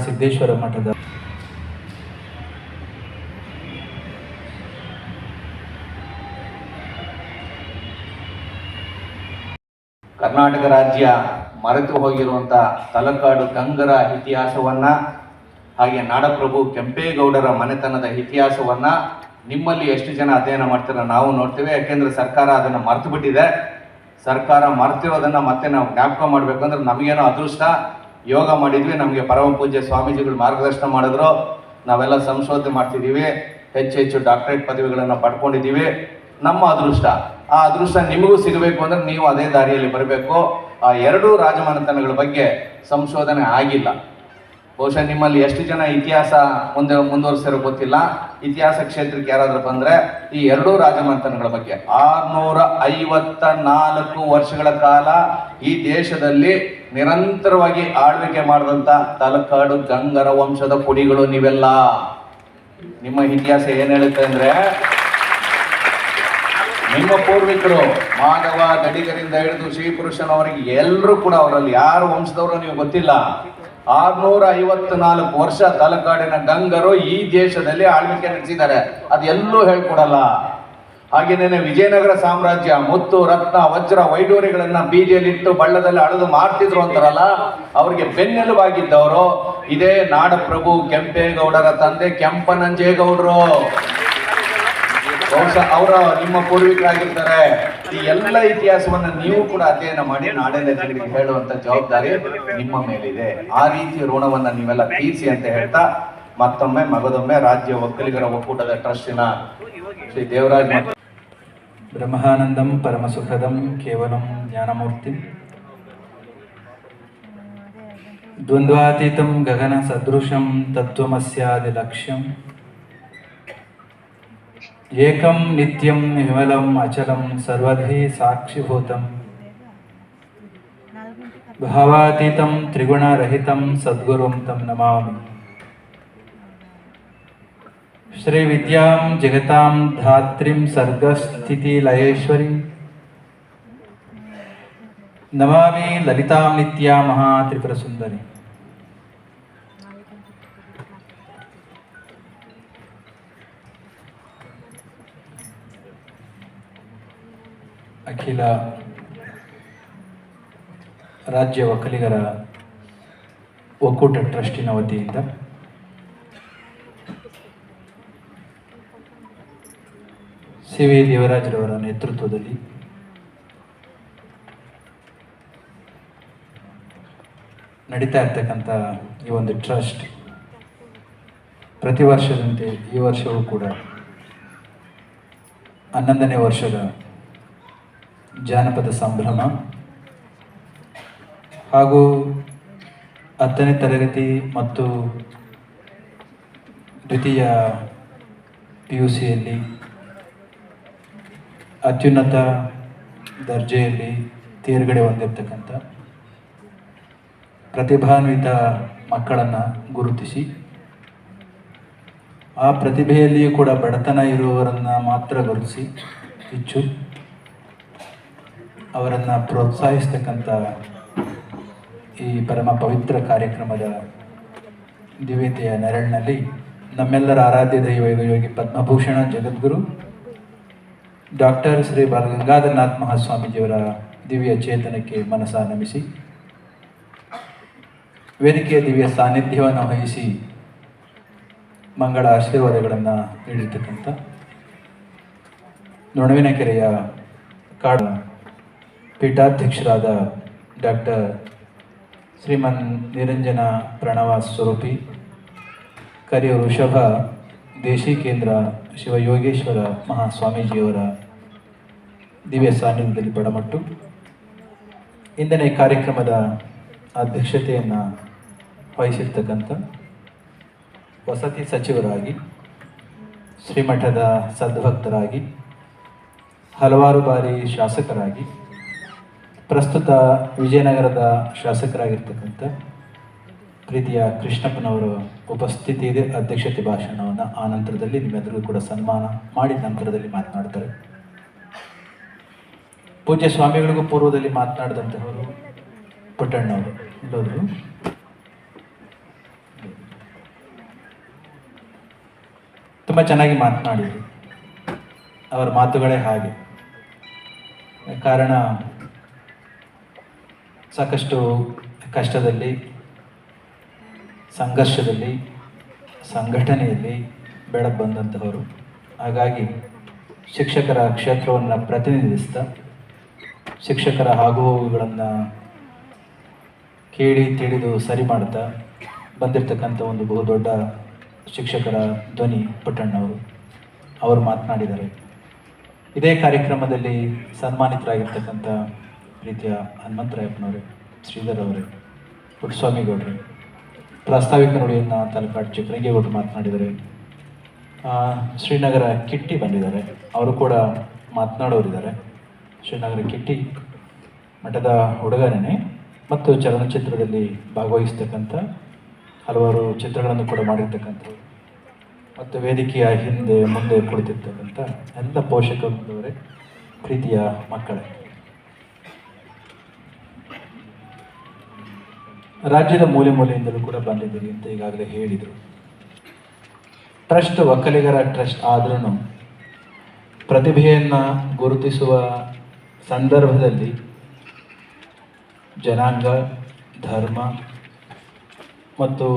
ಸಿದ್ದೇಶ್ವರ ಮಠದ ಕರ್ನಾಟಕ ರಾಜ್ಯ ಮರೆತು ಹೋಗಿರುವಂಥ ತಲಕಾಡು ಗಂಗರ ಇತಿಹಾಸವನ್ನ, ಹಾಗೆ ನಾಡಪ್ರಭು ಕೆಂಪೇಗೌಡರ ಮನೆತನದ ಇತಿಹಾಸವನ್ನ ನಿಮ್ಮಲ್ಲಿ ಎಷ್ಟು ಜನ ಅಧ್ಯಯನ ಮಾಡ್ತೀರ ನಾವು ನೋಡ್ತೇವೆ. ಯಾಕೆಂದ್ರೆ ಸರ್ಕಾರ ಅದನ್ನು ಮರೆತು ಬಿಟ್ಟಿದೆ. ಸರ್ಕಾರ ಮರೆತಿರೋದನ್ನ ಮತ್ತೆ ನಾವು ಜ್ಞಾಪಕ ಮಾಡ್ಬೇಕಂದ್ರೆ ನಮಗೇನೋ ಅದೃಷ್ಟ, ಯೋಗ ಮಾಡಿದ್ವಿ, ನಮಗೆ ಪರಮ ಪೂಜ್ಯ ಸ್ವಾಮೀಜಿಗಳು ಮಾರ್ಗದರ್ಶನ ಮಾಡಿದ್ರು, ನಾವೆಲ್ಲ ಸಂಶೋಧನೆ ಮಾಡ್ತಿದ್ದೀವಿ, ಹೆಚ್ಚು ಡಾಕ್ಟರೇಟ್ ಪದವಿಗಳನ್ನು ಪಡ್ಕೊಂಡಿದ್ದೀವಿ. ನಮ್ಮ ಅದೃಷ್ಟ. ಆ ಅದೃಷ್ಟ ನಿಮಗೂ ಸಿಗಬೇಕು ಅಂದ್ರೆ ನೀವು ಅದೇ ದಾರಿಯಲ್ಲಿ ಬರಬೇಕು. ಆ ಎರಡೂ ರಾಜಮನೆತನಗಳ ಬಗ್ಗೆ ಸಂಶೋಧನೆ ಆಗಿಲ್ಲ. ಬಹುಶಃ ನಿಮ್ಮಲ್ಲಿ ಎಷ್ಟು ಜನ ಇತಿಹಾಸ ಮುಂದುವರಿಸಿರೋ ಗೊತ್ತಿಲ್ಲ. ಇತಿಹಾಸ ಕ್ಷೇತ್ರಕ್ಕೆ ಯಾರಾದ್ರೂ ಬಂದ್ರೆ ಈ ಎರಡೂ ರಾಜಮನೆತನಗಳ ಬಗ್ಗೆ 654 ವರ್ಷಗಳ ಕಾಲ ಈ ದೇಶದಲ್ಲಿ ನಿರಂತರವಾಗಿ ಆಳ್ವಿಕೆ ಮಾಡಿದಂಥ ತಲಕಾಡು ಗಂಗರ ವಂಶದ ಕುಡಿಗಳು ನೀವೆಲ್ಲ. ನಿಮ್ಮ ಇತಿಹಾಸ ಏನ್ ಹೇಳುತ್ತೆ ಅಂದ್ರೆ, ನಿಮ್ಮ ಪೂರ್ವಿಕರು ಮಾಧವ ದಡಿಗರಿಂದ ಹಿಡಿದು ಶ್ರೀಪುರುಷನವರಿಗೆ ಎಲ್ಲರೂ ಕೂಡ, ಅವರಲ್ಲಿ ಯಾರು ವಂಶದವರು ನೀವು ಗೊತ್ತಿಲ್ಲ. 654 ವರ್ಷ ತಲಕಾಡಿನ ಗಂಗರು ಈ ದೇಶದಲ್ಲಿ ಆಳ್ವಿಕೆ ನಡೆಸಿದ್ದಾರೆ. ಅದೆಲ್ಲೂ ಹೇಳ್ಕೊಡಲ್ಲ. ಹಾಗೇನೇನೆ ವಿಜಯನಗರ ಸಾಮ್ರಾಜ್ಯ ಮುತ್ತು ರತ್ನ ವಜ್ರ ವೈಡೂರ್ಯಗಳನ್ನ ಬೀದಿಯಲ್ಲಿಟ್ಟು ಬಳ್ಳದಲ್ಲಿ ಅಳೆದು ಮಾಡ್ತಿದ್ರು ಅಂತಾರಲ್ಲ, ಅವರಿಗೆ ಬೆನ್ನೆಲುಬಾಗಿದ್ದವರು ಇದೇ ನಾಡಪ್ರಭು ಕೆಂಪೇಗೌಡರ ತಂದೆ ಕೆಂಪನಂಜೇಗೌಡರು. ಬಹುಶಃ ಅವರ ನಿಮ್ಮ ಪೂರ್ವಿಕರಾಗಿರ್ತಾರೆ. ಈ ಎಲ್ಲ ಇತಿಹಾಸವನ್ನ ನೀವು ಕೂಡ ಅಧ್ಯಯನ ಮಾಡಿ ನಾಡಿನ ಜನರಿಗೆ ಹೇಳುವಂತ ಜವಾಬ್ದಾರಿ ನಿಮ್ಮ ಮೇಲಿದೆ. ಆ ರೀತಿಯ ಋಣವನ್ನ ನೀವೆಲ್ಲ ತೀರಿಸಿ ಅಂತ ಹೇಳ್ತಾ ಮತ್ತೊಮ್ಮೆ ಮಗದೊಮ್ಮೆ ರಾಜ್ಯ ಒಕ್ಕಲಿಗರ ಒಕ್ಕೂಟದ ಟ್ರಸ್ಟಿನ ಶ್ರೀ ದೇವರಾಜ್ ಬ್ರಹ್ಮಾನಂದಂ ಪರಮಸುಖದಂ ಕೇವಲಂ ಜ್ಞಾನಮೂರ್ತಿ ದ್ವಂದ್ವಾತೀತಂ ಗಗನ ಸದೃಶಂ ತತ್ವಮಸ್ಯಾದಿ ಲಕ್ಷ್ಯಂ ಏಕಂ ನಿತ್ಯಂ ವಿಮಲಂ ಅಚಲಂ ಸರ್ವಧಿ ಸಾಕ್ಷಿಭೂತಂ ಭಾವಾತೀತಂ ತ್ರಿಗುಣರಹಿತಂ ಸದ್ಗುರುಂ ತಂ ನಮಾಮಿ. ಶ್ರೀ ವಿದ್ಯಾಂ ಜಗತಾಂ ಧಾತ್ರಿಂ ಸರ್ಗಸ್ಥಿತಿ ಲಯೇಶ್ವರಿ ನಮಾಮಿ ಲಲಿತಾಂ ನಿತ್ಯಾ ಮಹಾ ತ್ರಿಪುರ ಸುಂದರಿ. ಅಖಿಲ ರಾಜ್ಯ ಒಕ್ಕಲಿಗರ ಒಕ್ಕೂಟ ಟ್ರಸ್ಟಿನ ವತಿಯಿಂದ ಸಿ ವಿ ದೇವರಾಜರವರ ನೇತೃತ್ವದಲ್ಲಿ ನಡೀತಾ ಇರ್ತಕ್ಕಂಥ ಈ ಒಂದು ಟ್ರಸ್ಟ್ ಪ್ರತಿ ವರ್ಷದಂತೆ ಈ ವರ್ಷವೂ ಕೂಡ 11ನೇ ವರ್ಷದ ಜಾನಪದ ಸಂಭ್ರಮ ಹಾಗೂ 10ನೇ ತರಗತಿ ಮತ್ತು ದ್ವಿತೀಯ PUCಯಲ್ಲಿ ಅತ್ಯುನ್ನತ ದರ್ಜೆಯಲ್ಲಿ ತೇರ್ಗಡೆ ಹೊಂದಿರತಕ್ಕಂಥ ಪ್ರತಿಭಾನ್ವಿತ ಮಕ್ಕಳನ್ನು ಗುರುತಿಸಿ ಆ ಪ್ರತಿಭೆಯಲ್ಲಿಯೂ ಕೂಡ ಬಡತನ ಇರುವವರನ್ನು ಮಾತ್ರ ಗುರುತಿಸಿ ಹೆಚ್ಚು ಅವರನ್ನು ಪ್ರೋತ್ಸಾಹಿಸ್ತಕ್ಕಂಥ ಈ ಪರಮ ಪವಿತ್ರ ಕಾರ್ಯಕ್ರಮದ ದಿವ್ಯತೆಯ ನೆರಳಿನಲ್ಲಿ ನಮ್ಮೆಲ್ಲರ ಆರಾಧ್ಯ ದೈವ ಯೋಗಿ ಪದ್ಮಭೂಷಣ ಜಗದ್ಗುರು ಡಾಕ್ಟರ್ ಶ್ರೀ ಬಾಲಗಂಗಾಧರನಾಥ ಮಹಾಸ್ವಾಮೀಜಿಯವರ ದಿವ್ಯ ಚೇತನಕ್ಕೆ ಮನಸ ನಮಿಸಿ ವೇದಿಕೆಯ ದಿವ್ಯ ಸಾನ್ನಿಧ್ಯವನ್ನು ವಹಿಸಿ ಮಂಗಳ ಆಶೀರ್ವಾದಗಳನ್ನು ನೀಡಿರ್ತಕ್ಕಂಥ ನೊಣವಿನಕೆರೆಯ ಕಾಡು ಪೀಠಾಧ್ಯಕ್ಷರಾದ ಡಾಕ್ಟರ್ ಶ್ರೀಮನ್ ನಿರಂಜನ ಪ್ರಣವ ಸ್ವರೂಪಿ, ಕರಿಯ ವೃಷಭ ದೇಶಿ ಕೇಂದ್ರ ಶಿವಯೋಗೇಶ್ವರ ಮಹಾಸ್ವಾಮೀಜಿಯವರ ದಿವ್ಯ ಸಾನ್ನಿಧ್ಯದಲ್ಲಿ ಬಡಮಟ್ಟು ಇಂದಿನ ಈ ಕಾರ್ಯಕ್ರಮದ ಅಧ್ಯಕ್ಷತೆಯನ್ನು ವಹಿಸಿರ್ತಕ್ಕಂಥ ವಸತಿ ಸಚಿವರಾಗಿ, ಶ್ರೀಮಠದ ಸದ್ಭಕ್ತರಾಗಿ, ಹಲವಾರು ಬಾರಿ ಶಾಸಕರಾಗಿ, ಪ್ರಸ್ತುತ ವಿಜಯನಗರದ ಶಾಸಕರಾಗಿರ್ತಕ್ಕಂಥ ಪ್ರೀತಿಯ ಕೃಷ್ಣಪ್ಪನವರ ಉಪಸ್ಥಿತಿ ಇದೆ. ಅಧ್ಯಕ್ಷತೆ ಭಾಷಣವನ್ನು ಆ ನಂತರದಲ್ಲಿ ನಿಮ್ಮೆಲ್ಲರಿಗೂ ಕೂಡ ಸನ್ಮಾನ ಮಾಡಿದ ನಂತರದಲ್ಲಿ ಮಾತನಾಡ್ತಾರೆ. ಪೂಜ್ಯ ಸ್ವಾಮಿಗಳಿಗೂ ಪೂರ್ವದಲ್ಲಿ ಮಾತನಾಡಿದಂಥವರು ಪುಟ್ಟಣ್ಣವರು ಇಲ್ಲೋದ್ರು ತುಂಬ ಚೆನ್ನಾಗಿ ಮಾತನಾಡಿದರು. ಅವರ ಮಾತುಗಳೇ ಹಾಗೆ. ಕಾರಣ ಸಾಕಷ್ಟು ಕಷ್ಟದಲ್ಲಿ, ಸಂಘರ್ಷದಲ್ಲಿ, ಸಂಘಟನೆಯಲ್ಲಿ ಬೆಳೆದು ಬಂದಂತಹವರು. ಹಾಗಾಗಿ ಶಿಕ್ಷಕರ ಕ್ಷೇತ್ರವನ್ನು ಪ್ರತಿನಿಧಿಸ್ತಾ ಶಿಕ್ಷಕರ ಆಗುಹೋಗುಗಳನ್ನು ಕೇಳಿ ತಿಳಿದು ಸರಿ ಮಾಡ್ತಾ ಬಂದಿರತಕ್ಕಂಥ ಒಂದು ಬಹುದೊಡ್ಡ ಶಿಕ್ಷಕರ ಧ್ವನಿ ಪುಟ್ಟಣ್ಣವರು. ಅವರು ಮಾತನಾಡಿದ್ದಾರೆ. ಇದೇ ಕಾರ್ಯಕ್ರಮದಲ್ಲಿ ಸನ್ಮಾನಿತರಾಗಿರ್ತಕ್ಕಂಥ ಪ್ರೀತಿಯ ಹನುಮಂತರಾಯಪ್ಪನವರೇ, ಶ್ರೀಧರ್ ಅವರೇ, ಪುಟ್ಟಸ್ವಾಮಿ ಗೌಡ್ರೆ, ಪ್ರಾಸ್ತಾವಿಕ ನುಡಿಯನ್ನು ತಲಕಾಡು ಚಿಕ್ಕರಂಗೇಗೌಡರು ಮಾತನಾಡಿದ್ದಾರೆ. ಶ್ರೀನಗರ ಕಿಟ್ಟಿ ಬಂದಿದ್ದಾರೆ, ಅವರು ಕೂಡ ಮಾತನಾಡೋರಿದ್ದಾರೆ. ಶ್ರೀನಗರ ಕಿಟ್ಟಿ ಮಠದ ಹುಡುಗನೇ ಮತ್ತು ಚಲನಚಿತ್ರದಲ್ಲಿ ಭಾಗವಹಿಸ್ತಕ್ಕಂಥ ಹಲವಾರು ಚಿತ್ರಗಳನ್ನು ಕೂಡ ಮಾಡಿರ್ತಕ್ಕಂಥವ್ರು ಮತ್ತು ವೇದಿಕೆಯ ಹಿಂದೆ ಮುಂದೆ ಕುಳಿತಿರ್ತಕ್ಕಂಥ ಎಲ್ಲ ಪೋಷಕ ಬಂದವರೇ, ಪ್ರೀತಿಯ ಮಕ್ಕಳೇ, ರಾಜ್ಯದ ಮೂಲೆ ಮೂಲೆಯಿಂದಲೂ ಕೂಡ ಬಂದಿದ್ದೀರಿ ಅಂತ ಈಗಾಗಲೇ ಹೇಳಿದರು. ಟ್ರಸ್ಟ್ ಒಕ್ಕಲಿಗರ ಟ್ರಸ್ಟ್ ಆದ್ರೂ ಪ್ರತಿಭೆಯನ್ನು ಗುರುತಿಸುವ ಸಂದರ್ಭದಲ್ಲಿ ಜನಾಂಗ, ಧರ್ಮ ಮತ್ತು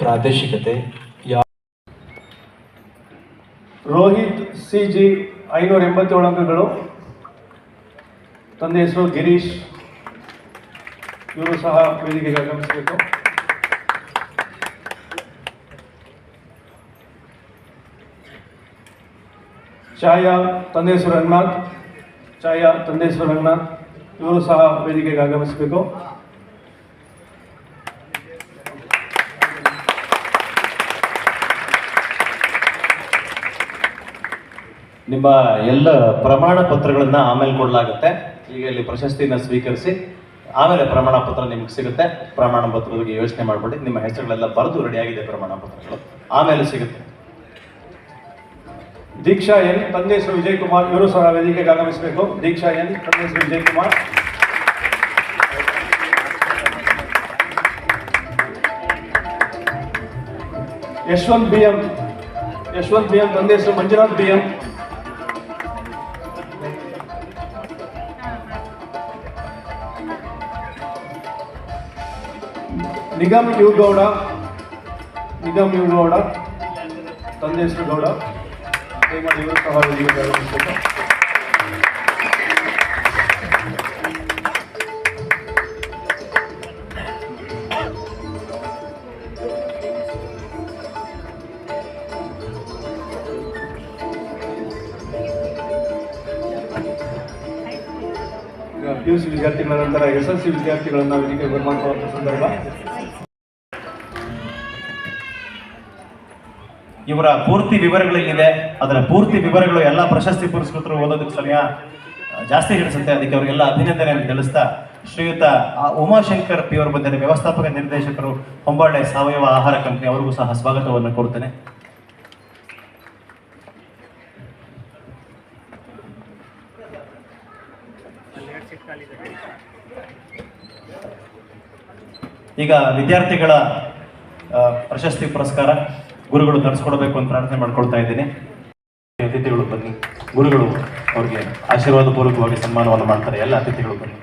ಪ್ರಾದೇಶಿಕತೆ ರೋಹಿತ್ CG 587 ಅಂಕಗಳು. ತಂದೆ ಹೆಸರು ಗಿರೀಶ್, ಇವರು ಸಹ ವೇದಿಕೆಗೆ ಆಗಮಿಸಬೇಕು. ಛಾಯಾ, ತಂದೆ ಹೆಸರು ರಂಗನಾಥ್, ಇವರು ಸಹ ವೇದಿಕೆಗೆ ಆಗಮಿಸಬೇಕು. ನಿಮ್ಮ ಎಲ್ಲ ಪ್ರಮಾಣ ಪತ್ರಗಳನ್ನ ಆಮೇಲೆ ಕೊಡಲಾಗುತ್ತೆ. ಈಗ ಇಲ್ಲಿ ಪ್ರಶಸ್ತಿನ ಸ್ವೀಕರಿಸಿ ಆಮೇಲೆ ಪ್ರಮಾಣ ಪತ್ರ ನಿಮ್ಗೆ ಸಿಗುತ್ತೆ. ಪ್ರಮಾಣ ಪತ್ರದ ಬಗ್ಗೆ ಯೋಚನೆ ಮಾಡಬೇಡಿ, ನಿಮ್ಮ ಹೆಸರುಗಳೆಲ್ಲ ಬರೆದು ರೆಡಿ ಆಗಿದೆ ಪ್ರಮಾಣ ಪತ್ರಗಳು, ಆಮೇಲೆ ಸಿಗುತ್ತೆ. ದೀಕ್ಷಾ N, ತಂದೆ ಹೆಸರು ವಿಜಯ್ ಕುಮಾರ್, ಇವರು ಸಹ ವೇದಿಕೆಗೆ ಆಗಮಿಸಬೇಕು. ದೀಕ್ಷಾ N, ತಂದೆ ಹೆಸರು ವಿಜಯ್ ಕುಮಾರ್. ಯಶವಂತ್ BM, ತಂದೆ ಹೆಸರು ಮಂಜುನಾಥ್ BM. ನಿಗಮ್ ಯು ಗೌಡ, ತಂದೆ ಹೆಸರು ಗೌಡ. ದಯಮಾಡಿ ಇವರು ಸಹ ವೇದಿಕೆಗೆ ಆಗಮಿಸಬೇಕು. PUC ವಿದ್ಯಾರ್ಥಿಗಳ ನಂತರ SSLC ವಿದ್ಯಾರ್ಥಿಗಳನ್ನ ವೇದಿಕೆಗೆ ಬರಮಾಡುವಂಥ ಸಂದರ್ಭ. ಇವರ ಪೂರ್ತಿ ವಿವರಗಳಿಗಿದೆ. ಅದರ ಪೂರ್ತಿ ವಿವರಗಳು ಎಲ್ಲ ಪ್ರಶಸ್ತಿ ಪುರಸ್ಕೃತರು ಓದೋದಕ್ಕೆ ಸಮಯ ಜಾಸ್ತಿ ಹಿಡಿಸುತ್ತೆ. ಅದಕ್ಕೆ ಅವರಿಗೆಲ್ಲ ಅಭಿನಂದನೆಯನ್ನು ತಿಳಿಸ್ತಾ ಶ್ರೀಯುತ ಉಮಾಶಂಕರ್ ಪಿ ಅವರು ಬಂದರೆ ವ್ಯವಸ್ಥಾಪಕ ನಿರ್ದೇಶಕರು ಹೊಂಬಾಳೆ ಸಾವಯವ ಆಹಾರ ಕಂಪನಿ, ಅವರಿಗೂ ಸಹ ಸ್ವಾಗತವನ್ನು ಕೊಡ್ತೇನೆ. ಈಗ ವಿದ್ಯಾರ್ಥಿಗಳ ಪ್ರಶಸ್ತಿ ಪುರಸ್ಕಾರ ಗುರುಗಳು ನಡೆಸ್ಕೊಡ್ಬೇಕು ಅಂತ ಪ್ರಾರ್ಥನೆ ಮಾಡ್ಕೊಳ್ತಾ ಇದ್ದೀನಿ. ಅತಿಥಿಗಳು ಬನ್ನಿ, ಗುರುಗಳು ಅವ್ರಿಗೆ ಆಶೀರ್ವಾದ ಪೂರ್ವಕವಾಗಿ ಸನ್ಮಾನವನ್ನು ಮಾಡ್ತಾರೆ. ಎಲ್ಲ ಅತಿಥಿಗಳು ಬನ್ನಿ.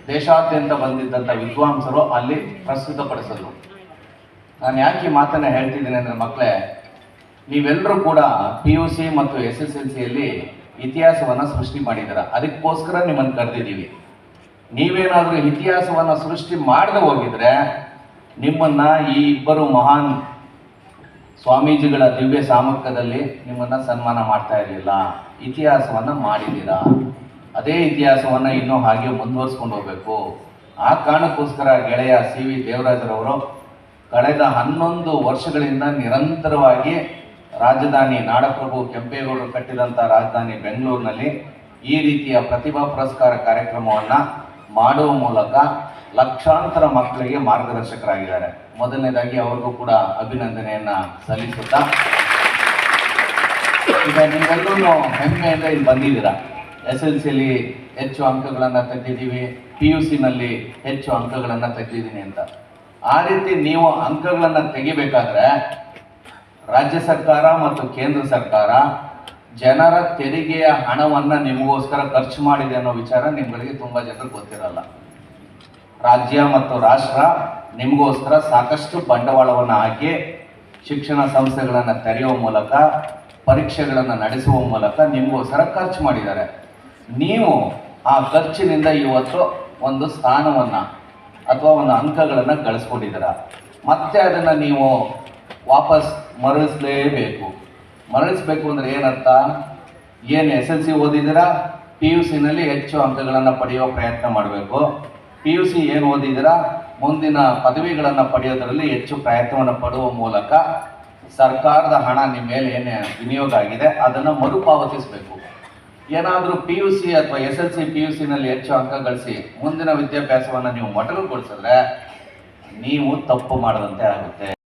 ದೇಶಾದ್ಯಂತ ಬಂದಿದ್ದಂಥ ವಿದ್ವಾಂಸರು ಅಲ್ಲಿ ಪ್ರಸ್ತುತಪಡಿಸಿದ್ರು. ನಾನು ಯಾಕೆ ಈ ಮಾತನ್ನು ಹೇಳ್ತಿದ್ದೀನಿ ಅಂದರೆ ಮಕ್ಕಳೇ, ನೀವೆಲ್ಲರೂ ಕೂಡ PUC ಮತ್ತು SSLCಯಲ್ಲಿ ಇತಿಹಾಸವನ್ನು ಸೃಷ್ಟಿ ಮಾಡಿದ್ದೀರ. ಅದಕ್ಕೋಸ್ಕರ ನಿಮ್ಮನ್ನು ಕರೆದಿದ್ದೀವಿ. ನೀವೇನಾದರೂ ಇತಿಹಾಸವನ್ನು ಸೃಷ್ಟಿ ಮಾಡದೆ ಹೋಗಿದ್ರೆ ನಿಮ್ಮನ್ನು ಈ ಇಬ್ಬರು ಮಹಾನ್ ಸ್ವಾಮೀಜಿಗಳ ದಿವ್ಯ ಸಾಮರ್ಥ್ಯದಲ್ಲಿ ನಿಮ್ಮನ್ನು ಸನ್ಮಾನ ಮಾಡ್ತಾ ಇರಲಿಲ್ಲ. ಇತಿಹಾಸವನ್ನು ಮಾಡಿದ್ದೀರಾ. ಅದೇ ಇತಿಹಾಸವನ್ನು ಇನ್ನೂ ಹಾಗೆ ಮುಂದುವರಿಸ್ಕೊಂಡು ಹೋಗಬೇಕು. ಆ ಕಾರಣಕ್ಕೋಸ್ಕರ ಗೆಳೆಯ CV ದೇವರಾಜರವರು ಕಳೆದ 11 ವರ್ಷಗಳಿಂದ ನಿರಂತರವಾಗಿ ರಾಜಧಾನಿ ನಾಡಪ್ರಭು ಕೆಂಪೇಗೌಡರು ಕಟ್ಟಿದಂಥ ರಾಜಧಾನಿ ಬೆಂಗಳೂರಿನಲ್ಲಿ ಈ ರೀತಿಯ ಪ್ರತಿಭಾ ಪುರಸ್ಕಾರ ಕಾರ್ಯಕ್ರಮವನ್ನು ಮಾಡುವ ಮೂಲಕ ಲಕ್ಷಾಂತರ ಮಕ್ಕಳಿಗೆ ಮಾರ್ಗದರ್ಶಕರಾಗಿದ್ದಾರೆ. ಮೊದಲನೇದಾಗಿ ಅವ್ರಿಗೂ ಕೂಡ ಅಭಿನಂದನೆಯನ್ನು ಸಲ್ಲಿಸುತ್ತಾ, ಈಗ ನೀವೆಲ್ಲರೂ ಹೆಮ್ಮೆಯಿಂದ ಇಲ್ಲಿ ಬಂದಿದ್ದೀರಾ. SSLCಯಲ್ಲಿ ಹೆಚ್ಚು ಅಂಕಗಳನ್ನು ತೆಗೆದಿದ್ದೀವಿ, PUCನಲ್ಲಿ ಹೆಚ್ಚು ಅಂಕಗಳನ್ನು ತೆಗೆದಿದ್ದೀನಿ ಅಂತ. ಆ ರೀತಿ ನೀವು ಅಂಕಗಳನ್ನು ತೆಗಿಬೇಕಾದ್ರೆ ರಾಜ್ಯ ಸರ್ಕಾರ ಮತ್ತು ಕೇಂದ್ರ ಸರ್ಕಾರ ಜನರ ತೆರಿಗೆಯ ಹಣವನ್ನು ನಿಮಗೋಸ್ಕರ ಖರ್ಚು ಮಾಡಿದೆ ಅನ್ನೋ ವಿಚಾರ ನಿಮ್ಗಳಿಗೆ ತುಂಬ ಜನರಿಗೆ ಗೊತ್ತಿರಲ್ಲ. ರಾಜ್ಯ ಮತ್ತು ರಾಷ್ಟ್ರ ನಿಮಗೋಸ್ಕರ ಸಾಕಷ್ಟು ಬಂಡವಾಳವನ್ನು ಹಾಕಿ ಶಿಕ್ಷಣ ಸಂಸ್ಥೆಗಳನ್ನು ತೆರೆಯುವ ಮೂಲಕ, ಪರೀಕ್ಷೆಗಳನ್ನು ನಡೆಸುವ ಮೂಲಕ ನಿಮಗೋಸ್ಕರ ಖರ್ಚು ಮಾಡಿದ್ದಾರೆ. ನೀವು ಆ ಖರ್ಚಿನಿಂದ ಇವತ್ತು ಒಂದು ಸ್ಥಾನವನ್ನು ಅಥವಾ ಒಂದು ಅಂಕಗಳನ್ನು ಗಳಿಸ್ಕೊಂಡಿದ್ದೀರ. ಮತ್ತೆ ಅದನ್ನು ನೀವು ವಾಪಸ್ ಮರಳಿಸಲೇಬೇಕು. ಮರಳಿಸ್ಬೇಕು ಅಂದರೆ ಏನರ್ಥ? ಏನು SSLC ಓದಿದ್ದೀರಾ, PUCನಲ್ಲಿ ಹೆಚ್ಚು ಅಂಕಗಳನ್ನು ಪಡೆಯುವ ಪ್ರಯತ್ನ ಮಾಡಬೇಕು. PUC ಏನು ಓದಿದ್ದೀರಾ, ಮುಂದಿನ ಪದವಿಗಳನ್ನು ಪಡೆಯೋದರಲ್ಲಿ ಹೆಚ್ಚು ಪ್ರಯತ್ನವನ್ನು ಪಡುವ ಮೂಲಕ ಸರ್ಕಾರದ ಹಣ ನಿಮ್ಮ ಮೇಲೆ ಏನೇ ವಿನಿಯೋಗ ಆಗಿದೆ ಅದನ್ನು ಮರುಪಾವತಿಸಬೇಕು. ಏನಾದರೂ PUC ಅಥವಾ SSLC PUCನಲ್ಲಿ ಹೆಚ್ಚು ಅಂಕ ಗಳಿಸಿ ಮುಂದಿನ ವಿದ್ಯಾಭ್ಯಾಸವನ್ನು ನೀವು ಮೊಟಕುಗೊಳಿಸಿದ್ರೆ ನೀವು ತಪ್ಪು ಮಾಡದಂತೆ ಆಗುತ್ತೆ.